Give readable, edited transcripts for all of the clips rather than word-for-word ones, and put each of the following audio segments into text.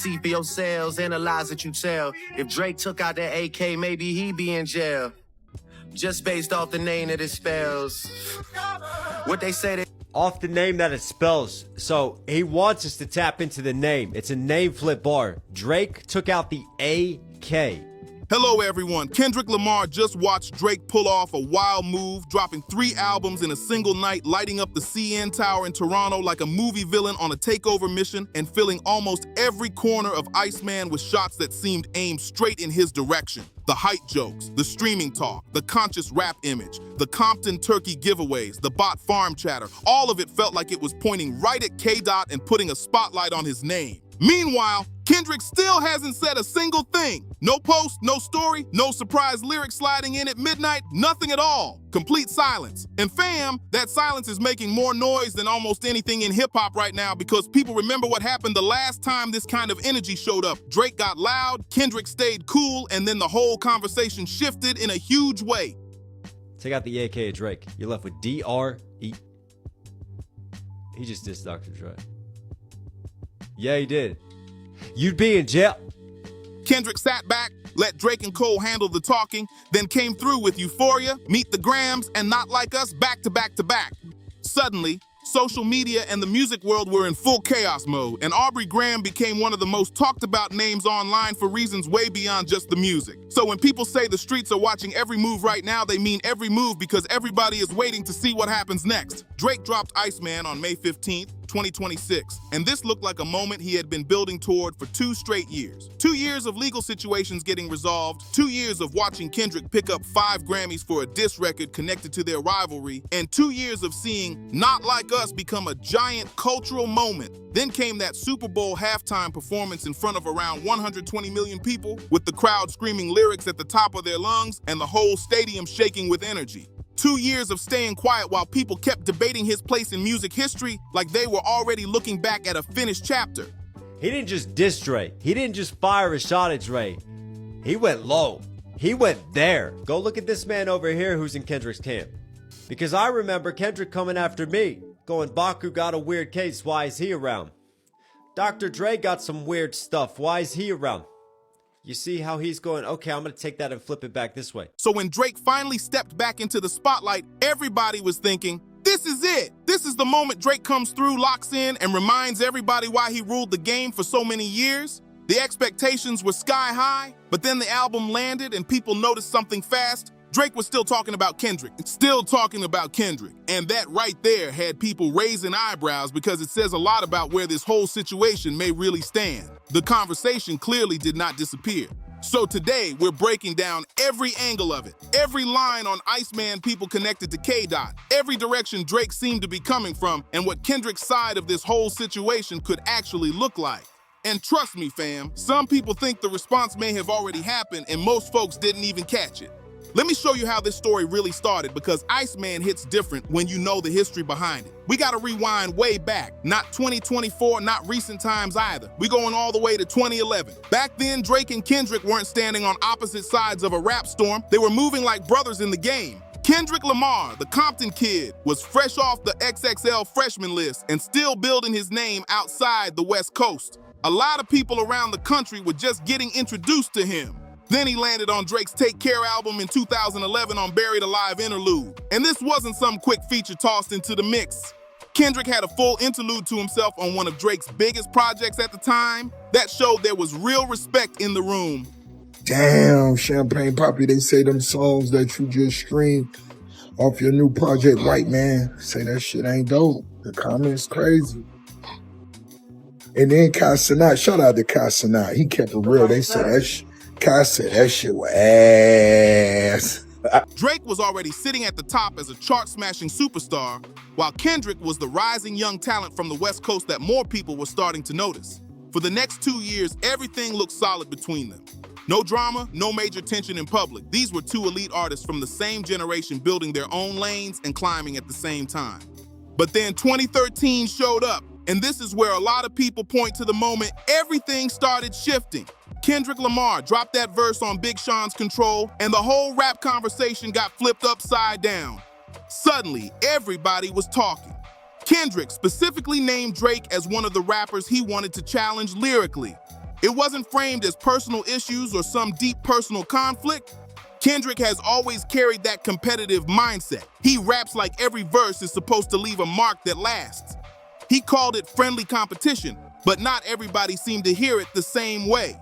see for yourselves, analyze what you tell. If Drake took out that AK, maybe he'd be in jail. Just based off the name that it spells. What they say that off the name that it spells. So he wants us to tap into the name. It's a name flip bar. Drake took out the AK. Hello everyone, Kendrick Lamar just watched Drake pull off a wild move, dropping 3 albums in a single night, lighting up the CN Tower in Toronto like a movie villain on a takeover mission, and filling almost every corner of Iceman with shots that seemed aimed straight in his direction. The height jokes, the streaming talk, the conscious rap image, the Compton turkey giveaways, the bot farm chatter, all of it felt like it was pointing right at K-Dot and putting a spotlight on his name. Meanwhile, Kendrick still hasn't said a single thing. No post, no story, no surprise lyric sliding in at midnight, nothing at all. Complete silence. And fam, that silence is making more noise than almost anything in hip-hop right now because people remember what happened the last time this kind of energy showed up. Drake got loud, Kendrick stayed cool, and then the whole conversation shifted in a huge way. Take out the AK of Drake. You're left with D-R-E. He just dissed Dr. Dre. Yeah, he did. You'd be in jail. Kendrick sat back, let Drake and Cole handle the talking, then came through with Euphoria, Meet the Grams, and Not Like Us back to back to back. Suddenly, social media and the music world were in full chaos mode, and Aubrey Graham became one of the most talked about names online for reasons way beyond just the music. So when people say the streets are watching every move right now, they mean every move because everybody is waiting to see what happens next. Drake dropped Iceman on May 15th, 2026, and this looked like a moment he had been building toward for 2 straight years. 2 years of legal situations getting resolved, 2 years of watching Kendrick pick up 5 Grammys for a diss record connected to their rivalry, and 2 years of seeing Not Like Us become a giant cultural moment. Then came that Super Bowl halftime performance in front of around 120 million people, with the crowd screaming lyrics at the top of their lungs and the whole stadium shaking with energy. 2 years of staying quiet while people kept debating his place in music history like they were already looking back at a finished chapter. He didn't just diss Dre. He didn't just fire a shot at Dre. He went low. He went there. Go look at this man over here who's in Kendrick's camp. Because I remember Kendrick coming after me, going, Baku got a weird case, why is he around? Dr. Dre got some weird stuff, why is he around? You see how he's going, okay, I'm going to take that and flip it back this way. So when Drake finally stepped back into the spotlight, everybody was thinking, this is it. This is the moment Drake comes through, locks in, and reminds everybody why he ruled the game for so many years. The expectations were sky high, but then the album landed and people noticed something fast. Drake was still talking about Kendrick, and that right there had people raising eyebrows because it says a lot about where this whole situation may really stand. The conversation clearly did not disappear. So today, we're breaking down every angle of it, every line on Iceman people connected to K-Dot, every direction Drake seemed to be coming from, and what Kendrick's side of this whole situation could actually look like. And trust me, fam, some people think the response may have already happened and most folks didn't even catch it. Let me show you how this story really started because Iceman hits different when you know the history behind it. We gotta rewind way back, not 2024, not recent times either. We going all the way to 2011. Back then, Drake and Kendrick weren't standing on opposite sides of a rap storm. They were moving like brothers in the game. Kendrick Lamar, the Compton kid, was fresh off the XXL freshman list and still building his name outside the West Coast. A lot of people around the country were just getting introduced to him. Then he landed on Drake's Take Care album in 2011 on Buried Alive Interlude. And this wasn't some quick feature tossed into the mix. Kendrick had a full interlude to himself on one of Drake's biggest projects at the time. That showed there was real respect in the room. Damn, Champagne Poppy, they say them songs that you just streamed off your new project, White Man, say that shit ain't dope. The comments crazy. And then Kai Cenat, shout out to Kai Cenat. He kept it real. They said that shit. Kai said that shit was ass. Drake was already sitting at the top as a chart-smashing superstar, while Kendrick was the rising young talent from the West Coast that more people were starting to notice. For the next 2 years, everything looked solid between them. No drama, no major tension in public. These were 2 elite artists from the same generation building their own lanes and climbing at the same time. But then 2013 showed up, and this is where a lot of people point to the moment everything started shifting. Kendrick Lamar dropped that verse on Big Sean's Control, and the whole rap conversation got flipped upside down. Suddenly, everybody was talking. Kendrick specifically named Drake as one of the rappers he wanted to challenge lyrically. It wasn't framed as personal issues or some deep personal conflict. Kendrick has always carried that competitive mindset. He raps like every verse is supposed to leave a mark that lasts. He called it friendly competition, but not everybody seemed to hear it the same way.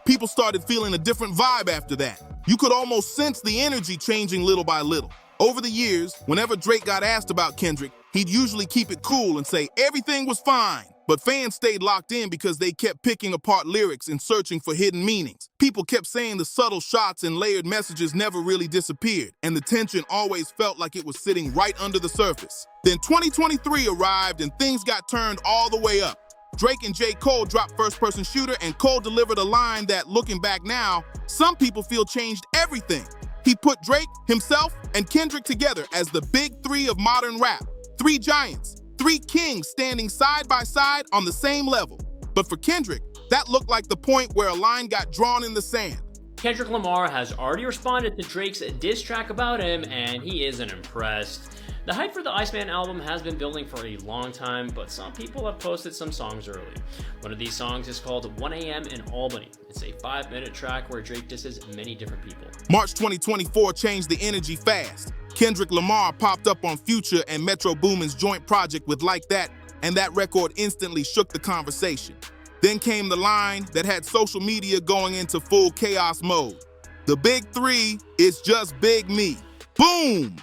People started feeling a different vibe after that. You could almost sense the energy changing little by little. Over the years, whenever Drake got asked about Kendrick, he'd usually keep it cool and say everything was fine. But fans stayed locked in because they kept picking apart lyrics and searching for hidden meanings. People kept saying the subtle shots and layered messages never really disappeared, and the tension always felt like it was sitting right under the surface. Then 2023 arrived and things got turned all the way up. Drake and J. Cole dropped First Person Shooter, and Cole delivered a line that, looking back now, some people feel changed everything. He put Drake, himself, and Kendrick together as the big three of modern rap. Three giants, three kings standing side by side on the same level. But for Kendrick, that looked like the point where a line got drawn in the sand. Kendrick Lamar has already responded to Drake's diss track about him, and he isn't impressed. The hype for the Iceman album has been building for a long time, but some people have posted some songs early. One of these songs is called 1 AM in Albany. It's a 5-minute track where Drake disses many different people. March 2024 changed the energy fast. Kendrick Lamar popped up on Future and Metro Boomin's joint project with Like That, and that record instantly shook the conversation. Then came the line that had social media going into full chaos mode. The big three is just Big Me. Boom!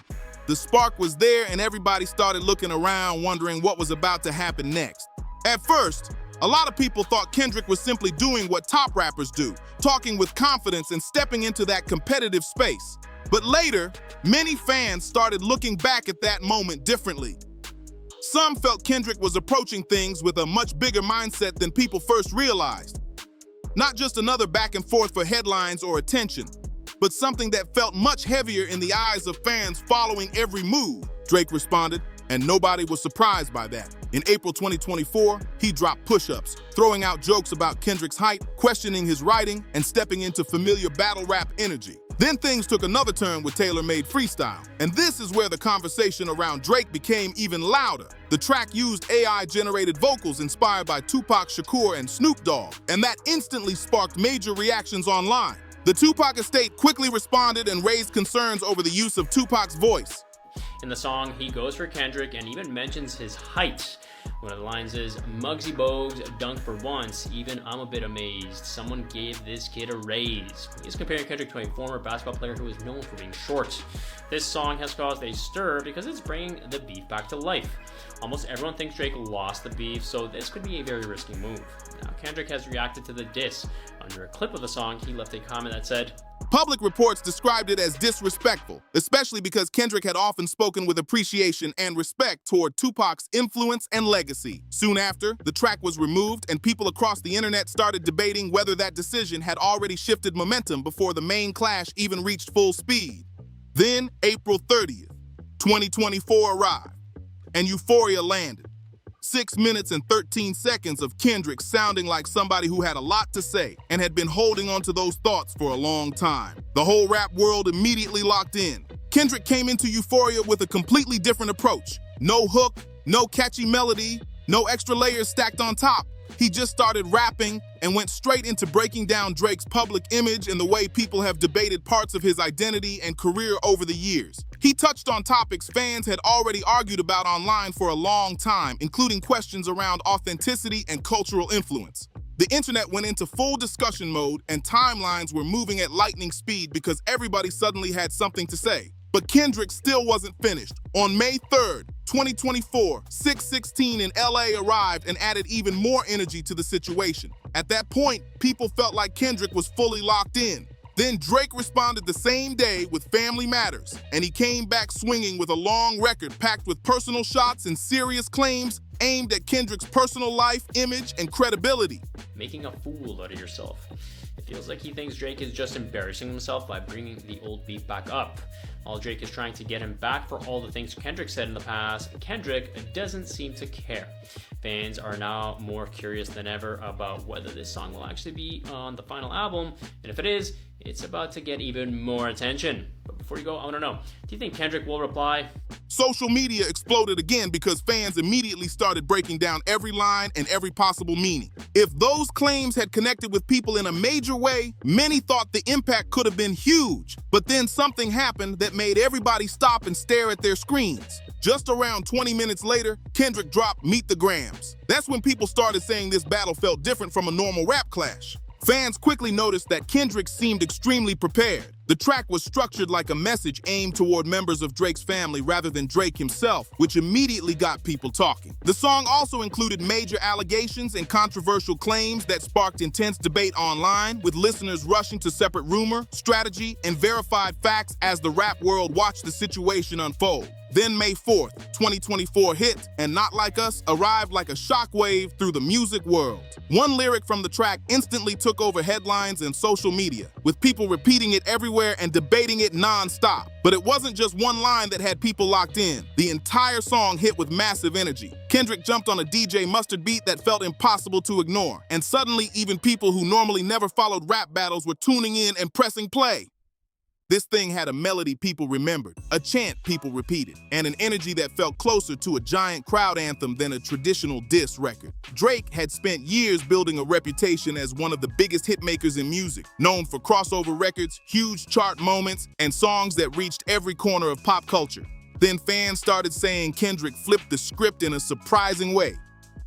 The spark was there and everybody started looking around wondering what was about to happen next. At first, a lot of people thought Kendrick was simply doing what top rappers do, talking with confidence and stepping into that competitive space. But later, many fans started looking back at that moment differently. Some felt Kendrick was approaching things with a much bigger mindset than people first realized. Not just another back and forth for headlines or attention, but something that felt much heavier in the eyes of fans following every move, Drake responded, and nobody was surprised by that. In April 2024, he dropped Push-Ups, throwing out jokes about Kendrick's height, questioning his writing, and stepping into familiar battle rap energy. Then things took another turn with Tailor-Made Freestyle, and this is where the conversation around Drake became even louder. The track used AI-generated vocals inspired by Tupac Shakur and Snoop Dogg, and that instantly sparked major reactions online. The Tupac estate quickly responded and raised concerns over the use of Tupac's voice. In the song, he goes for Kendrick and even mentions his height. One of the lines is, Muggsy Bogues dunked for once, even I'm a bit amazed. Someone gave this kid a raise. He's comparing Kendrick to a former basketball player who is known for being short. This song has caused a stir because it's bringing the beef back to life. Almost everyone thinks Drake lost the beef, so this could be a very risky move. Now, Kendrick has reacted to the diss. Under a clip of the song, he left a comment that said, Public reports described it as disrespectful, especially because Kendrick had often spoken with appreciation and respect toward Tupac's influence and legacy. Soon after, the track was removed and people across the internet started debating whether that decision had already shifted momentum before the main clash even reached full speed. Then, April 30th, 2024 arrived, and euphoria landed. 6 minutes and 13 seconds of Kendrick sounding like somebody who had a lot to say and had been holding on to those thoughts for a long time. The whole rap world immediately locked in. Kendrick came into euphoria with a completely different approach. No hook, no catchy melody, no extra layers stacked on top. He just started rapping and went straight into breaking down Drake's public image and the way people have debated parts of his identity and career over the years. He touched on topics fans had already argued about online for a long time, including questions around authenticity and cultural influence. The internet went into full discussion mode and timelines were moving at lightning speed because everybody suddenly had something to say. But Kendrick still wasn't finished. On May 3rd, 2024, 616 in LA arrived and added even more energy to the situation. At that point, people felt like Kendrick was fully locked in. Then Drake responded the same day with Family Matters, and he came back swinging with a long record packed with personal shots and serious claims aimed at Kendrick's personal life, image, and credibility. Making a fool out of yourself. It feels like he thinks Drake is just embarrassing himself by bringing the old beef back up. While Drake is trying to get him back for all the things Kendrick said in the past, Kendrick doesn't seem to care. Fans are now more curious than ever about whether this song will actually be on the final album, and if it is, it's about to get even more attention. But before you go, I want to know, do you think Kendrick will reply? Social media exploded again because fans immediately started breaking down every line and every possible meaning. If those claims had connected with people in a major way, many thought the impact could have been huge. But then something happened that made everybody stop and stare at their screens. Just around 20 minutes later, Kendrick dropped Meet the Grams. That's when people started saying this battle felt different from a normal rap clash. Fans quickly noticed that Kendrick seemed extremely prepared. The track was structured like a message aimed toward members of Drake's family rather than Drake himself, which immediately got people talking. The song also included major allegations and controversial claims that sparked intense debate online, with listeners rushing to separate rumor, strategy, and verified facts as the rap world watched the situation unfold. Then May 4th, 2024 hit, and Not Like Us arrived like a shockwave through the music world. One lyric from the track instantly took over headlines and social media, with people repeating it everywhere and debating it non-stop. But it wasn't just one line that had people locked in. The entire song hit with massive energy. Kendrick jumped on a DJ Mustard beat that felt impossible to ignore, and suddenly even people who normally never followed rap battles were tuning in and pressing play. This thing had a melody people remembered, a chant people repeated, and an energy that felt closer to a giant crowd anthem than a traditional diss record. Drake had spent years building a reputation as one of the biggest hitmakers in music, known for crossover records, huge chart moments, and songs that reached every corner of pop culture. Then fans started saying Kendrick flipped the script in a surprising way.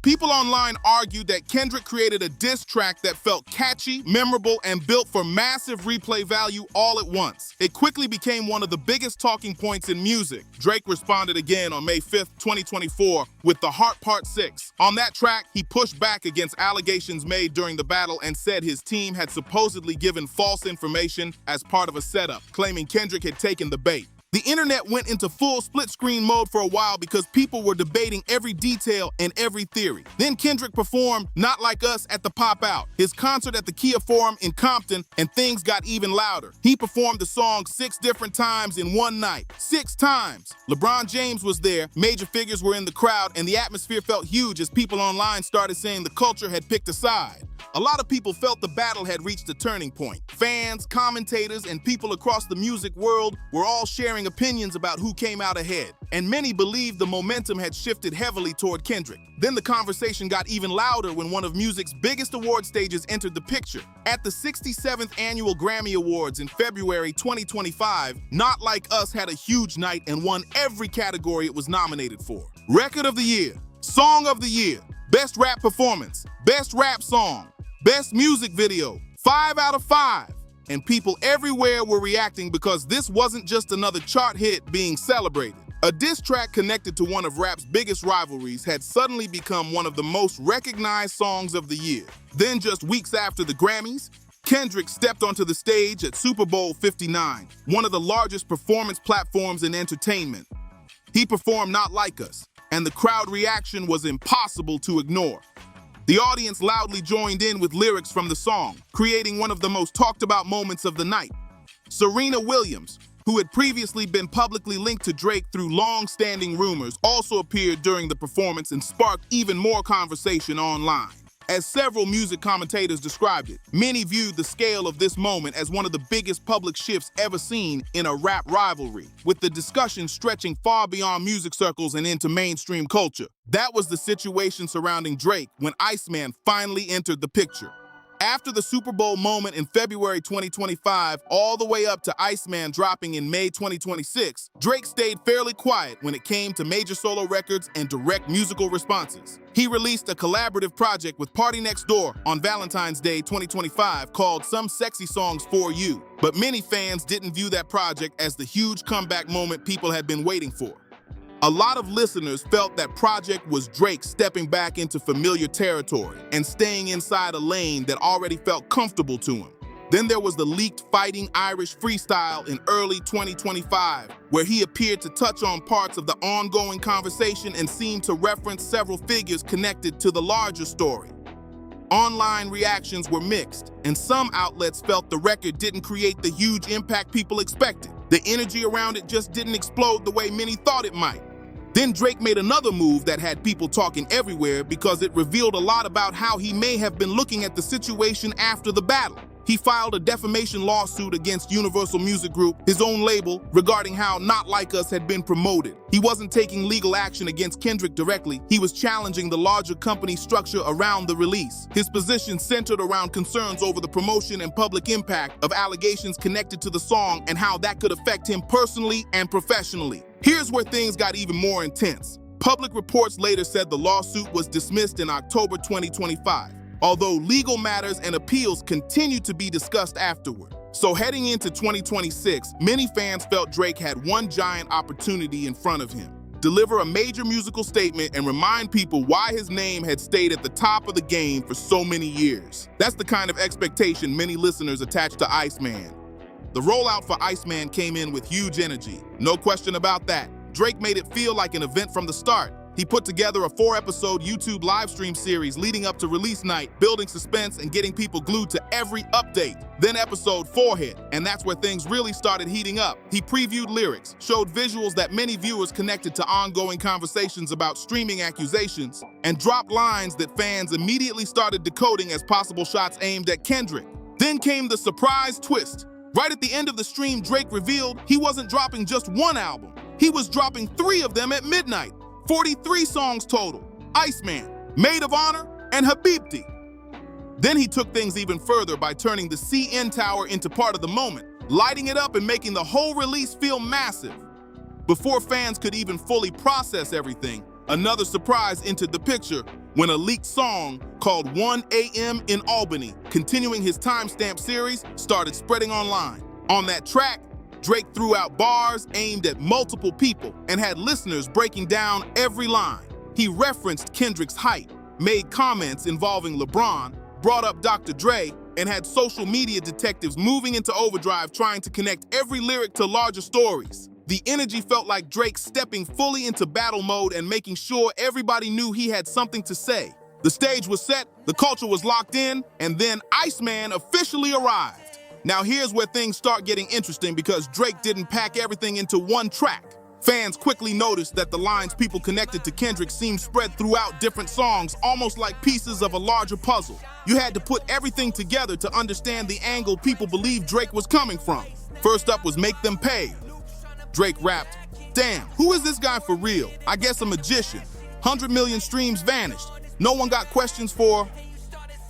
People online argued that Kendrick created a diss track that felt catchy, memorable, and built for massive replay value all at once. It quickly became one of the biggest talking points in music. Drake responded again on May 5th, 2024, with The Heart Part 6. On that track, he pushed back against allegations made during the battle and said his team had supposedly given false information as part of a setup, claiming Kendrick had taken the bait. The internet went into full split-screen mode for a while because people were debating every detail and every theory. Then Kendrick performed Not Like Us at the Pop Out, his concert at the Kia Forum in Compton, and things got even louder. He performed the song 6 different times in one night. 6 times! LeBron James was there, major figures were in the crowd, and the atmosphere felt huge as people online started saying the culture had picked a side. A lot of people felt the battle had reached a turning point. Fans, commentators, and people across the music world were all sharing opinions about who came out ahead, and many believed the momentum had shifted heavily toward Kendrick. Then the conversation got even louder when one of music's biggest award stages entered the picture. At the 67th Annual Grammy Awards in February 2025, Not Like Us had a huge night and won every category it was nominated for. Record of the Year, Song of the Year, Best Rap Performance, Best Rap Song, Best Music Video, 5 out of 5. And people everywhere were reacting because this wasn't just another chart hit being celebrated. A diss track connected to one of rap's biggest rivalries had suddenly become one of the most recognized songs of the year. Then just weeks after the Grammys, Kendrick stepped onto the stage at Super Bowl 59, one of the largest performance platforms in entertainment. He performed Not Like Us, and the crowd reaction was impossible to ignore. The audience loudly joined in with lyrics from the song, creating one of the most talked about moments of the night. Serena Williams, who had previously been publicly linked to Drake through long-standing rumors, also appeared during the performance and sparked even more conversation online. As several music commentators described it, many viewed the scale of this moment as one of the biggest public shifts ever seen in a rap rivalry, with the discussion stretching far beyond music circles and into mainstream culture. That was the situation surrounding Drake when Iceman finally entered the picture. After the Super Bowl moment in February 2025, all the way up to Iceman dropping in May 2026, Drake stayed fairly quiet when it came to major solo records and direct musical responses. He released a collaborative project with Party Next Door on Valentine's Day 2025 called Some Sexy Songs For You, but many fans didn't view that project as the huge comeback moment people had been waiting for. A lot of listeners felt that project was Drake stepping back into familiar territory and staying inside a lane that already felt comfortable to him. Then there was the leaked Fighting Irish freestyle in early 2025, where he appeared to touch on parts of the ongoing conversation and seemed to reference several figures connected to the larger story. Online reactions were mixed, and some outlets felt the record didn't create the huge impact people expected. The energy around it just didn't explode the way many thought it might. Then Drake made another move that had people talking everywhere because it revealed a lot about how he may have been looking at the situation after the battle. He filed a defamation lawsuit against Universal Music Group, his own label, regarding how Not Like Us had been promoted. He wasn't taking legal action against Kendrick directly, he was challenging the larger company structure around the release. His position centered around concerns over the promotion and public impact of allegations connected to the song and how that could affect him personally and professionally. Here's where things got even more intense. Public reports later said the lawsuit was dismissed in October 2025. Although legal matters and appeals continued to be discussed afterward. So heading into 2026, many fans felt Drake had one giant opportunity in front of him. Deliver a major musical statement and remind people why his name had stayed at the top of the game for so many years. That's the kind of expectation many listeners attached to Iceman. The rollout for Iceman came in with huge energy. No question about that. Drake made it feel like an event from the start. He put together a 4-episode YouTube livestream series leading up to release night, building suspense and getting people glued to every update. Then episode 4 hit, and that's where things really started heating up. He previewed lyrics, showed visuals that many viewers connected to ongoing conversations about streaming accusations, and dropped lines that fans immediately started decoding as possible shots aimed at Kendrick. Then came the surprise twist. Right at the end of the stream, Drake revealed he wasn't dropping just one album. He was dropping 3 of them at midnight. 43 songs total: Iceman, Maid of Honor, and Habibti. Then he took things even further by turning the CN Tower into part of the moment, lighting it up and making the whole release feel massive. Before fans could even fully process everything, another surprise entered the picture when a leaked song called 1 a.m. in Albany, continuing his timestamp series, started spreading online. On that track, Drake threw out bars aimed at multiple people and had listeners breaking down every line. He referenced Kendrick's height, made comments involving LeBron, brought up Dr. Dre, and had social media detectives moving into overdrive trying to connect every lyric to larger stories. The energy felt like Drake stepping fully into battle mode and making sure everybody knew he had something to say. The stage was set, the culture was locked in, and then Iceman officially arrived. Now here's where things start getting interesting because Drake didn't pack everything into one track. Fans quickly noticed that the lines people connected to Kendrick seemed spread throughout different songs, almost like pieces of a larger puzzle. You had to put everything together to understand the angle people believed Drake was coming from. First up was Make Them Pay. Drake rapped, "Damn, who is this guy for real? I guess a magician. 100 million streams vanished. No one got questions for..."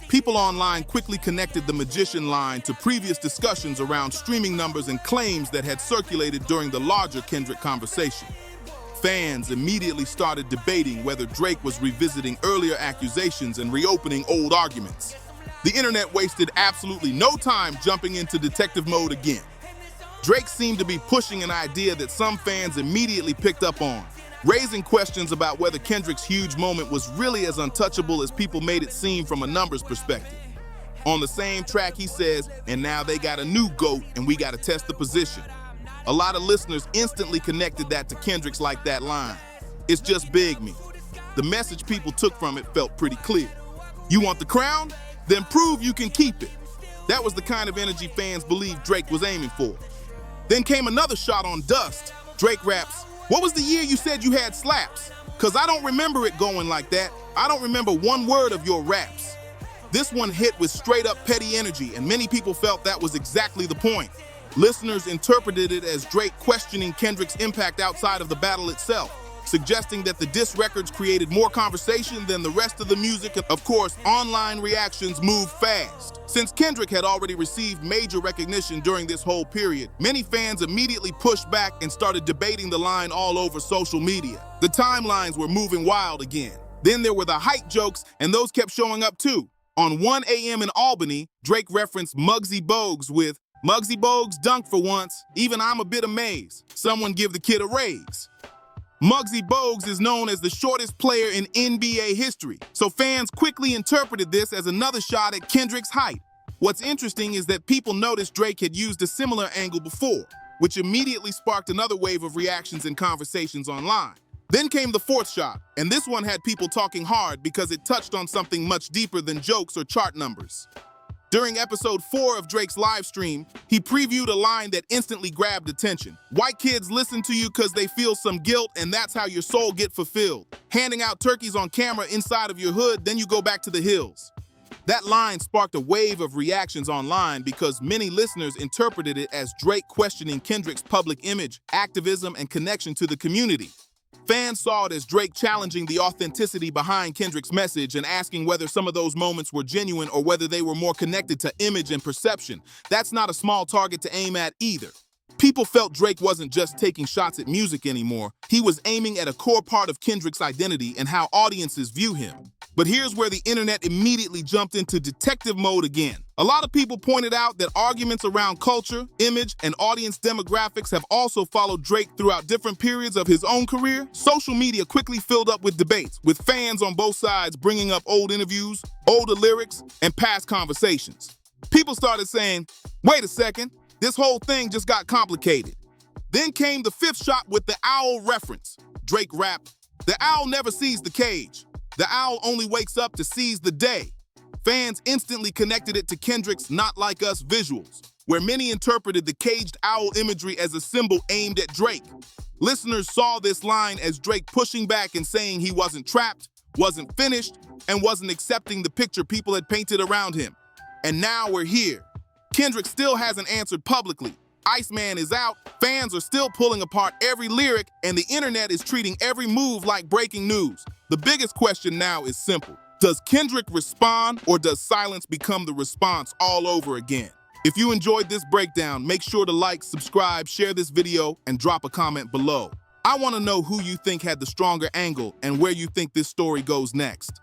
People online quickly connected the magician line to previous discussions around streaming numbers and claims that had circulated during the larger Kendrick conversation. Fans immediately started debating whether Drake was revisiting earlier accusations and reopening old arguments. The internet wasted absolutely no time jumping into detective mode again. Drake seemed to be pushing an idea that some fans immediately picked up on, raising questions about whether Kendrick's huge moment was really as untouchable as people made it seem from a numbers perspective. On the same track, he says, "And now they got a new GOAT and we gotta test the position." A lot of listeners instantly connected that to Kendrick's Like That line. "It's just big me." The message people took from it felt pretty clear. You want the crown? Then prove you can keep it. That was the kind of energy fans believed Drake was aiming for. Then came another shot on Dust. Drake raps, "What was the year you said you had slaps? 'Cause I don't remember it going like that. I don't remember one word of your raps." This one hit with straight up petty energy, and many people felt that was exactly the point. Listeners interpreted it as Drake questioning Kendrick's impact outside of the battle itself, suggesting that the diss records created more conversation than the rest of the music. Of course, online reactions moved fast. Since Kendrick had already received major recognition during this whole period, many fans immediately pushed back and started debating the line all over social media. The timelines were moving wild again. Then there were the height jokes, and those kept showing up too. On 1 a.m. in Albany, Drake referenced Muggsy Bogues with, "Muggsy Bogues dunked for once, even I'm a bit amazed. Someone give the kid a raise." Muggsy Bogues is known as the shortest player in NBA history, so fans quickly interpreted this as another shot at Kendrick's height. What's interesting is that people noticed Drake had used a similar angle before, which immediately sparked another wave of reactions and conversations online. Then came the fourth shot, and this one had people talking hard because it touched on something much deeper than jokes or chart numbers. During episode 4 of Drake's live stream, he previewed a line that instantly grabbed attention. "White kids listen to you because they feel some guilt, and that's how your soul get fulfilled. Handing out turkeys on camera inside of your hood, then you go back to the hills." That line sparked a wave of reactions online because many listeners interpreted it as Drake questioning Kendrick's public image, activism, and connection to the community. Fans saw it as Drake challenging the authenticity behind Kendrick's message and asking whether some of those moments were genuine or whether they were more connected to image and perception. That's not a small target to aim at either. People felt Drake wasn't just taking shots at music anymore. He was aiming at a core part of Kendrick's identity and how audiences view him. But here's where the internet immediately jumped into detective mode again. A lot of people pointed out that arguments around culture, image, and audience demographics have also followed Drake throughout different periods of his own career. Social media quickly filled up with debates, with fans on both sides bringing up old interviews, older lyrics, and past conversations. People started saying, wait a second, this whole thing just got complicated. Then came the fifth shot with the owl reference. Drake rapped, "The owl never sees the cage. The owl only wakes up to seize the day." Fans instantly connected it to Kendrick's Not Like Us visuals, where many interpreted the caged owl imagery as a symbol aimed at Drake. Listeners saw this line as Drake pushing back and saying he wasn't trapped, wasn't finished, and wasn't accepting the picture people had painted around him. And now we're here. Kendrick still hasn't answered publicly. Iceman is out, fans are still pulling apart every lyric, and the internet is treating every move like breaking news. The biggest question now is simple. Does Kendrick respond, or does silence become the response all over again? If you enjoyed this breakdown, make sure to like, subscribe, share this video, and drop a comment below. I want to know who you think had the stronger angle and where you think this story goes next.